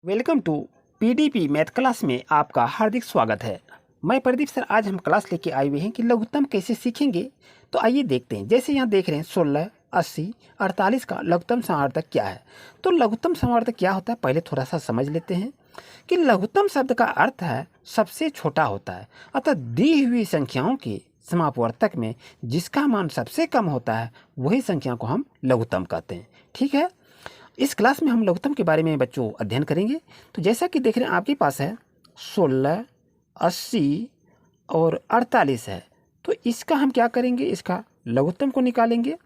Welcome to PDP math class में आपका हार्दिक स्वागत है। मैं प्रदीप सर। आज हम क्लास लेके आए हुए हैं कि लघुत्तम कैसे सीखेंगे। तो आइए देखते हैं। जैसे यहाँ देख रहे हैं 16, 80, 48 का लघुत्तम समावर्तक क्या है। तो लघुत्तम समावर्तक क्या होता है पहले थोड़ा सा समझ लेते हैं कि लघुत्तम शब्द का अर्थ है सबसे छोटा होता है। अतः दी हुई संख्याओं के समापवर्तक में जिसका मान सबसे कम होता है वही संख्या को हम लघुत्तम कहते हैं। ठीक है। इस क्लास में हम लघुत्तम के बारे में बच्चों अध्ययन करेंगे। तो जैसा कि देख रहे हैं आपके पास है 16, 80 और 48 है। तो इसका हम क्या करेंगे, इसका लघुत्तम को निकालेंगे।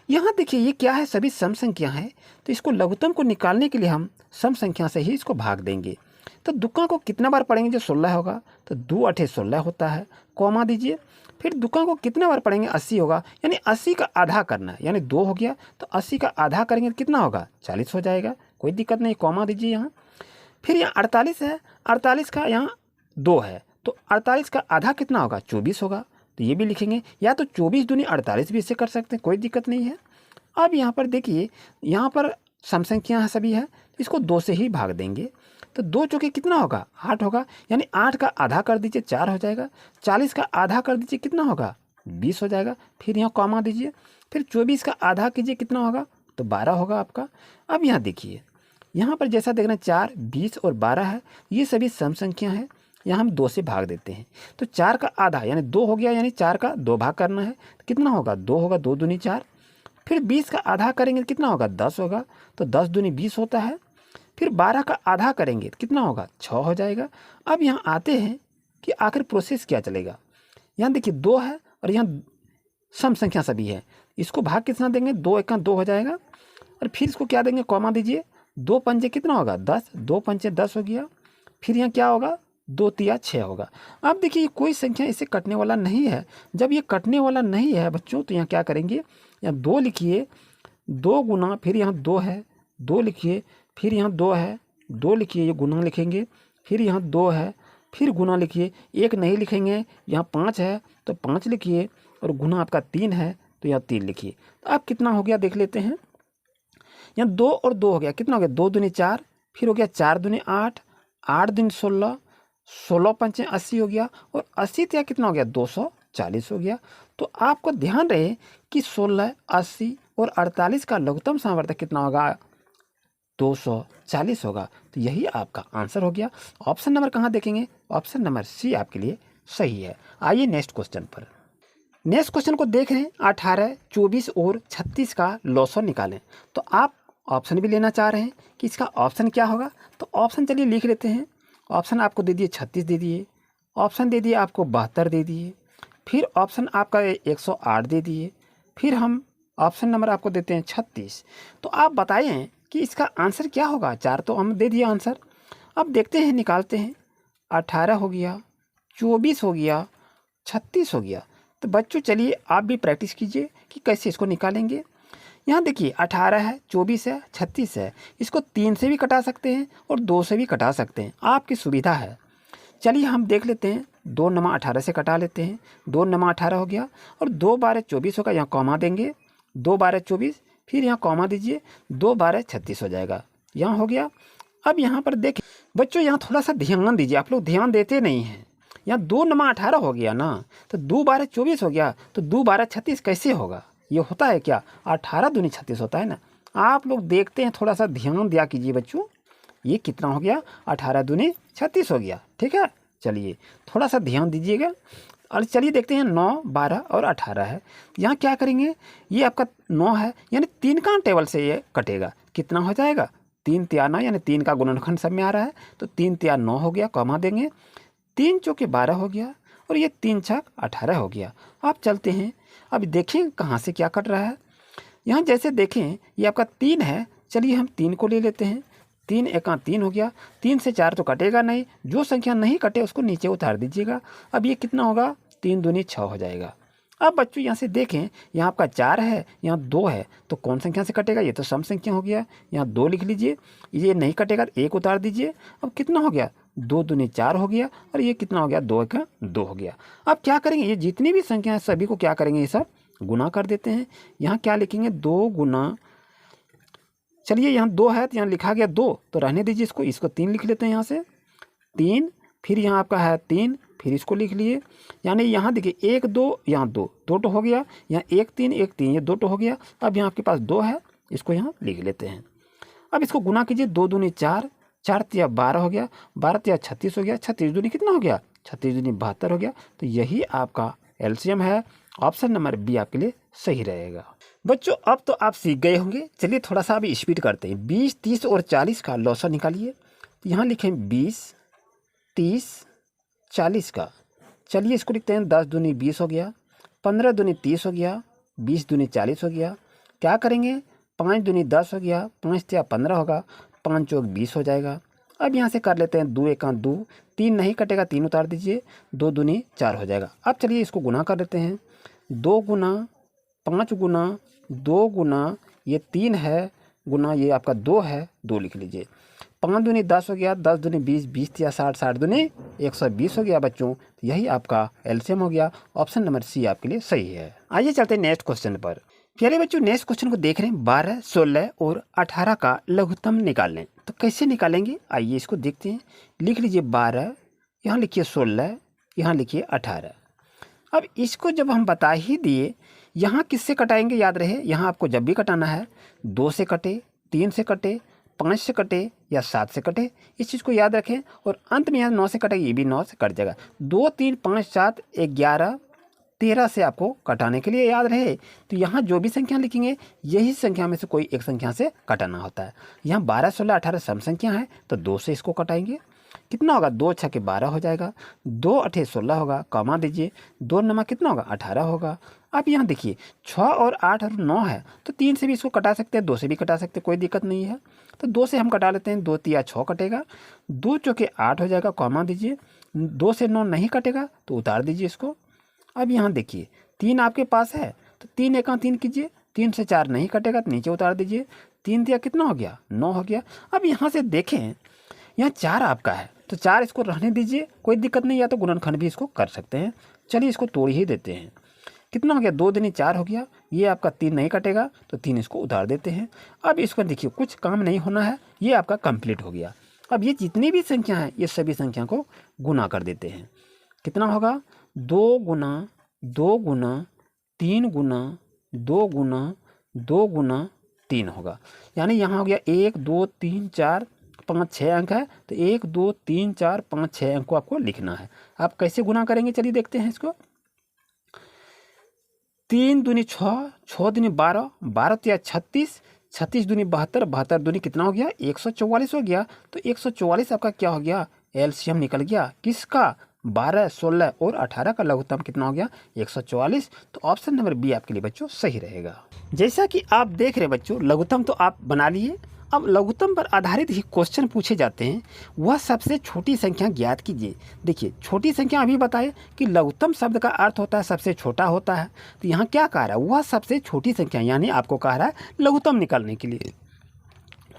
यहाँ देखिए ये क्या है, सभी सम संख्या है। तो इसको लघुत्तम को निकालने के लिए हम सम संख्या से ही इसको भाग देंगे। तो दुक्का को कितना बार पढ़ेंगे, जो 16 होगा तो 2 8 16 होता है, कॉमा दीजिए। फिर दुक्का को कितना बार पढ़ेंगे, 80 होगा, यानी 80 का आधा करना है, यानी 2 हो गया तो 80 का आधा करेंगे तो कितना होगा, 40 हो जाएगा। कोई दिक्कत नहीं, कॉमा दीजिए यहाँ। फिर यहाँ 48 है, 48 का यहाँ 2 है तो 48 का आधा कितना होगा, 24 होगा। तो ये भी लिखेंगे, या तो 24 दूनी 48 भी इससे कर सकते हैं, कोई दिक्कत नहीं है। अब यहाँ पर देखिए, यहाँ पर सम संख्या सभी है, इसको 2 से ही भाग देंगे। तो 2 चौके कितना होगा, 8 होगा, यानी 8 का आधा कर दीजिए, 4 हो जाएगा। 40 का आधा कर दीजिए, कितना होगा, 20 हो जाएगा। फिर यहाँ कॉमा दीजिए। फिर 24 का आधा कीजिए, कितना होगा, तो 12 होगा आपका। अब यहाँ देखिए, यहाँ पर जैसा देख रहे हैं 4, 20 और 12 है, ये सभी सम संख्या है। यहाँ हम 2 से भाग देते हैं। तो 4 का आधा यानी 2 हो गया, यानी 4 का 2 भाग करना है तो कितना होगा, 2 होगा, 2 दूनी 4। फिर 20 का आधा करेंगे तो कितना होगा, 10 होगा, तो 10 दूनी 20 होता है। फिर 12 का आधा करेंगे तो कितना होगा, 6 हो जाएगा। अब यहाँ आते हैं कि आखिर प्रोसेस क्या चलेगा। यहाँ देखिए 2 है और यहाँ सम संख्या सभी है, इसको भाग कितना देंगे, 2 1 2 हो जाएगा। और फिर इसको क्या देंगे, कॉमा दीजिए। 2 पंजे कितना होगा, 10, 2 पंजे 10 हो गया। फिर यहाँ क्या होगा, 2 तिया 6 होगा। अब देखिए कोई संख्या इससे कटने वाला नहीं है। जब ये कटने वाला नहीं है बच्चों, तो यहाँ क्या करेंगे, यहाँ 2 लिखिए, 2 गुना, फिर यहाँ 2 है, 2 लिखिए, फिर यहाँ 2 है, 2 लिखिए, ये गुना लिखेंगे। फिर यहाँ 2 है, फिर गुना लिखिए, 1 नहीं लिखेंगे। यहाँ 5 है तो 5 लिखिए, और गुना आपका 3 है तो यहाँ 3 लिखिए। तो अब कितना हो गया देख लेते हैं। यहाँ 2 और 2 हो गया, कितना हो गया, 2 दूनी 4, फिर हो गया 4 दूनी 8, 8 दूनी 16, 16 पंचे 80 हो गया, और 80 त्या कितना हो गया, 240 हो गया। तो आपको ध्यान रहे कि 16, 80 और 48 का लघुत्तम सामर्थ्य कितना होगा, 240 होगा। तो यही आपका आंसर हो गया। ऑप्शन नंबर कहाँ देखेंगे, ऑप्शन नंबर सी आपके लिए सही है। आइए नेक्स्ट क्वेश्चन पर। नेक्स्ट क्वेश्चन को देख रहे हैं, 18, 24 और 36 का लॉसर निकालें। तो आप ऑप्शन भी लेना चाह रहे हैं कि इसका ऑप्शन क्या होगा। तो ऑप्शन चलिए लिख लेते हैं। ऑप्शन आपको दे दिए 36 दे दिए, ऑप्शन दे दिए आपको 72 दे दिए, फिर ऑप्शन आपका 108 दे दिए, फिर हम ऑप्शन नंबर आपको देते हैं 36। तो आप बताएं कि इसका आंसर क्या होगा। 4 तो हम दे दिए आंसर। अब देखते हैं, निकालते हैं। 18 हो गया, 24 हो गया, 36 हो गया। तो बच्चों चलिए आप भी प्रैक्टिस कीजिए कि कैसे इसको निकालेंगे। यहाँ देखिए 18 है, 24 है, 36 है, इसको 3 से भी कटा सकते हैं और 2 से भी कटा सकते हैं, आपकी सुविधा है। चलिए हम देख लेते हैं, 2 नमा 18 से कटा लेते हैं। 2 नमा 18 हो गया, और 2 12 24 होगा, यहाँ कॉमा देंगे। 2 12 24, फिर यहाँ कॉमा दीजिए, 2 12 36 हो जाएगा, यहाँ हो गया। अब यहाँ पर देखें बच्चों, यहाँ थोड़ा सा ध्यान दीजिए, आप लोग ध्यान देते नहीं हैं। यहाँ 2 नमा 18 हो गया ना, तो 2 12 24 हो गया, तो 2 12 36 कैसे होगा, ये होता है क्या, 18 दूनी 36 होता है ना। आप लोग देखते हैं, थोड़ा सा ध्यान दिया कीजिए बच्चों। ये कितना हो गया, 18 दूनी 36 हो गया। ठीक है, चलिए थोड़ा सा ध्यान दीजिएगा। और चलिए देखते हैं, 9, 12 और 18 है। यहाँ क्या करेंगे, ये आपका 9 है, यानी 3 का टेबल से ये कटेगा, कितना हो जाएगा, 3 तिया 9, यानी 3 का गुणनखंड सब में आ रहा है, तो 3 तिया 9 हो गया, कॉमा देंगे। 3 चौके 12 हो गया, और ये 3 छक 18 हो गया। आप चलते हैं, अब देखें कहाँ से क्या कट रहा है। यहाँ जैसे देखें ये आपका 3 है, चलिए हम 3 को ले लेते हैं। 3 एका 3 हो गया, 3 से 4 तो कटेगा नहीं, जो संख्या नहीं कटे उसको नीचे उतार दीजिएगा। अब ये कितना होगा, 3 दूनी 6 हो जाएगा। अब बच्चों यहाँ से देखें, यहाँ आपका 4 है, यहाँ 2 है, तो कौन संख्या से कटेगा, ये तो सम संख्या हो गया, यहाँ 2 लिख लीजिए। ये नहीं कटेगा तो 1 उतार दीजिए। अब कितना हो गया, 2 दूनी 4 हो गया, और ये कितना हो गया, 2 एका 2 हो गया। अब क्या करेंगे, ये जितनी भी संख्या है सभी को क्या करेंगे, ये सब गुना कर देते हैं। यहाँ क्या लिखेंगे, 2 गुना चलिए यहाँ 2 है तो यहाँ लिखा गया 2, तो रहने दीजिए इसको 3 लिख लेते हैं यहाँ से 3, फिर यहाँ आपका है 3, फिर इसको लिख लिए। यानी यहाँ देखिए 1 2, यहाँ 2 तो हो गया, यहाँ 1 3 1 3, ये 2 तो हो गया। अब यहाँ आपके पास 2 है, इसको यहाँ लिख लेते हैं। अब इसको गुना कीजिए, 2 दूनी 4, 4 तिया 12 हो गया, 12 तिया 36 हो गया, 36 दूनी कितना हो गया, 36 दूनी 72 हो गया। तो यही आपका एलसीएम है। ऑप्शन नंबर बी आपके लिए सही रहेगा। बच्चों अब तो आप सीख गए होंगे, चलिए थोड़ा सा अभी स्पीड करते हैं। 20 30 और 40 का लौसा निकालिए। तो यहाँ लिखें 20 30 40 का। चलिए इसको लिखते हैं, 10 दूनी 20 हो गया, 15 दूनी 30 हो गया, 20 दूनी 40 हो गया। क्या करेंगे, 5 दूनी 10 हो गया, 5 तिया 15 होगा, 5 चौक 20 हो जाएगा। अब यहाँ से कर लेते हैं 2 1 2, 3 नहीं कटेगा, 3 उतार दीजिए, 2 दूनी 4 हो जाएगा। अब चलिए इसको गुना कर लेते हैं, 2 गुना 5 गुना 2 गुना ये 3 है, गुना ये आपका 2 है, 2 लिख लीजिए। 5 दूनी 10 हो गया, 10 दूनी 20, 20 तिया 60, 60 दूनी 120 हो गया बच्चों। यही आपका एलसीएम हो गया। ऑप्शन नंबर सी आपके लिए सही है। आइए चलते हैं नेक्स्ट क्वेश्चन पर। प्यारे बच्चों नेक्स्ट क्वेश्चन को देख रहे हैं, 12 16 और 18 का लघुत्तम निकाल लें। तो कैसे निकालेंगे, आइए इसको देखते हैं। लिख लीजिए 12, यहाँ लिखिए 16, यहाँ लिखिए 18। अब इसको जब हम बता ही दिए, यहाँ किससे कटाएंगे याद रहे, यहाँ आपको जब भी कटाना है 2 से कटे, 3 से कटे, 5 से कटे या 7 से कटे, इस चीज़ को याद रखें। और अंत में यहाँ 9 से कटेगा, ये भी 9 से कट जाएगा। 2 3 5 7 11 13 से आपको कटाने के लिए याद रहे। तो यहाँ जो भी संख्या लिखेंगे यही संख्या में से कोई एक संख्या से कटाना होता है। यहाँ 12 16 18 सम संख्या है, तो 2 से इसको कटाएंगे। कितना होगा, 2 6 के 12 हो जाएगा, 2 8 16 होगा, कमा दीजिए, 2 9 कितना होगा, 18 होगा। अब यहाँ देखिए 6 और 8 और 9 है, तो 3 से भी इसको कटा सकते हैं, 2 से भी कटा सकते हैं, कोई दिक्कत नहीं है। तो 2 से हम कटा लेते हैं, 2 तिया 6 कटेगा, 2 चौके 8 हो जाएगा, कमा दीजिए, 2 से 9 नहीं कटेगा तो उतार दीजिए इसको। अब यहाँ देखिए 3 आपके पास है, तो 3 1 3 कीजिए, 3 से 4 नहीं कटेगा तो नीचे उतार दीजिए, 3 तिया कितना हो गया, 9 हो गया। अब यहाँ से देखें, यहाँ 4 आपका है, तो 4 इसको रहने दीजिए, कोई दिक्कत नहीं, या तो गुणनखंड भी इसको कर सकते हैं। चलिए इसको तोड़ ही देते हैं। कितना हो गया, 2 दूनी 4 हो गया, ये आपका 3 नहीं कटेगा तो 3 इसको उतार देते हैं। अब इसको देखिए कुछ काम नहीं होना है, ये आपका कंप्लीट हो गया। अब ये जितनी भी संख्या है ये सभी संख्या को गुना कर देते हैं। कितना होगा, 2 गुना 2 गुना 3 गुना 2 गुना 2 गुना 3 होगा। यानी यहाँ हो गया 1 2 3 4 5 6 अंक है, तो 1 2 3 4 5 6 अंक को आपको लिखना है। आप कैसे गुना करेंगे, चलिए देखते हैं इसको। 3 दूनी 6, 6 दूनी 12, 12 तिया 36, 36 दूनी 72, 72 दूनी कितना हो गया, 144 हो गया। तो 144 आपका क्या हो गया, एलसीएम निकल गया। किसका, 12 16 और 18 का लघुत्तम कितना हो गया, 144। तो ऑप्शन नंबर बी आपके लिए बच्चों सही रहेगा। जैसा कि आप देख रहे बच्चों, लघुत्तम तो आप बना लिए। अब लघुत्तम पर आधारित ही क्वेश्चन पूछे जाते हैं, वह सबसे छोटी संख्या ज्ञात कीजिए। देखिए छोटी संख्या अभी बताए कि लघुत्तम शब्द का अर्थ होता है सबसे छोटा होता है, तो यहाँ क्या कह रहा है, वह सबसे छोटी संख्या, यानी आपको कह रहा है लघुत्तम निकालने के लिए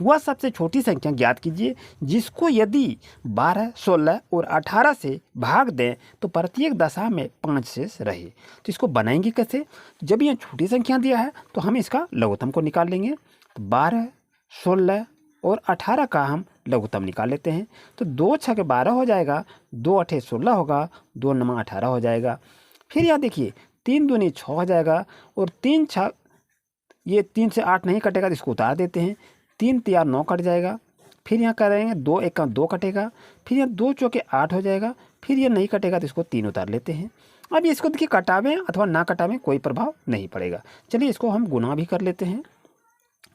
वह सबसे छोटी संख्या ज्ञात कीजिए जिसको यदि 12 16 और 18 से भाग दें तो प्रत्येक दशा में 5 शेष रहे। तो इसको बनाएंगे कैसे, जब यह छोटी संख्या दिया है तो हम इसका लघुत्तम को निकाल लेंगे। तो 12 16 और 18 का हम लघुत्तम निकाल लेते हैं। तो 2 6 के 12 हो जाएगा, 2 8 16 होगा, 2 9 18 हो जाएगा। फिर यहाँ देखिए 3 दूनी 6 हो जाएगा, और 3 6 ये 3 से 8 नहीं कटेगा तो इसको उतार देते हैं, 3 तिया 9 कट जाएगा। फिर यहाँ करेंगे 2 1 2 कटेगा, फिर यहाँ 2 चौके 8 हो जाएगा, फिर ये नहीं कटेगा तो इसको 3 उतार लेते हैं। अब इसको देखिए कटावें अथवा ना कटावें कोई प्रभाव नहीं पड़ेगा। चलिए इसको हम गुना भी कर लेते हैं।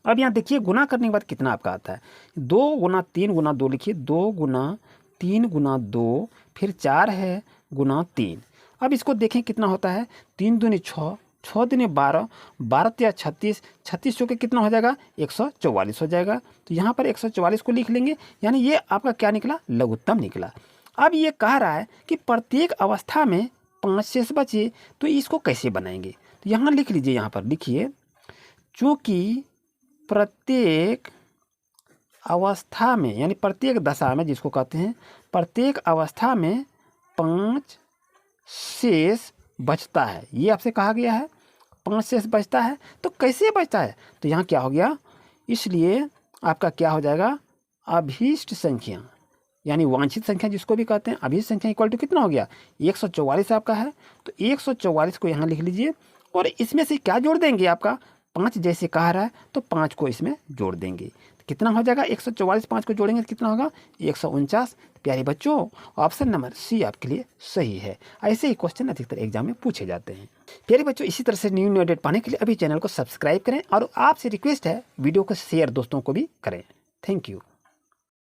अब यहाँ देखिए गुना करने के बाद कितना आपका आता है, 2 गुना 3 गुना 2 लिखिए, 2 गुना 3 गुना 2, फिर 4 है गुना 3। अब इसको देखें कितना होता है, 3 दूनी 6, 6 दूनी 12, 12 तिया 36, 36 चौके कितना हो जाएगा, 144 हो जाएगा। तो यहाँ पर 144 को लिख लेंगे, यानी ये आपका क्या निकला, लघुत्तम निकला। अब ये कह रहा है कि प्रत्येक अवस्था में 5 शेष बचे, तो इसको कैसे बनाएंगे। तो यहाँ लिख लीजिए, यहाँ पर लिखिए, चूँकि प्रत्येक अवस्था में यानी प्रत्येक दशा में, जिसको कहते हैं प्रत्येक अवस्था में 5 शेष बचता है, ये आपसे कहा गया है 5 शेष बचता है। तो कैसे बचता है, तो यहाँ क्या हो गया, इसलिए आपका क्या हो जाएगा, अभीष्ट संख्या यानी वांछित संख्या जिसको भी कहते हैं, अभीष्ट संख्या इक्वल टू कितना हो गया, 144 आपका है। तो 144 को यहाँ लिख लीजिए और इसमें से क्या जोड़ देंगे, आपका 5 जैसे कहा रहा है तो 5 को इसमें जोड़ देंगे। तो कितना हो जाएगा, 144 5 को जोड़ेंगे तो कितना होगा, 149। प्यारे बच्चों, ऑप्शन नंबर सी आपके लिए सही है। ऐसे ही क्वेश्चन अधिकतर एग्जाम में पूछे जाते हैं। प्यारे बच्चों, इसी तरह से न्यू अपडेट पाने के लिए अभी चैनल को सब्सक्राइब करें और आपसे रिक्वेस्ट है वीडियो को शेयर दोस्तों को भी करें। Thank you.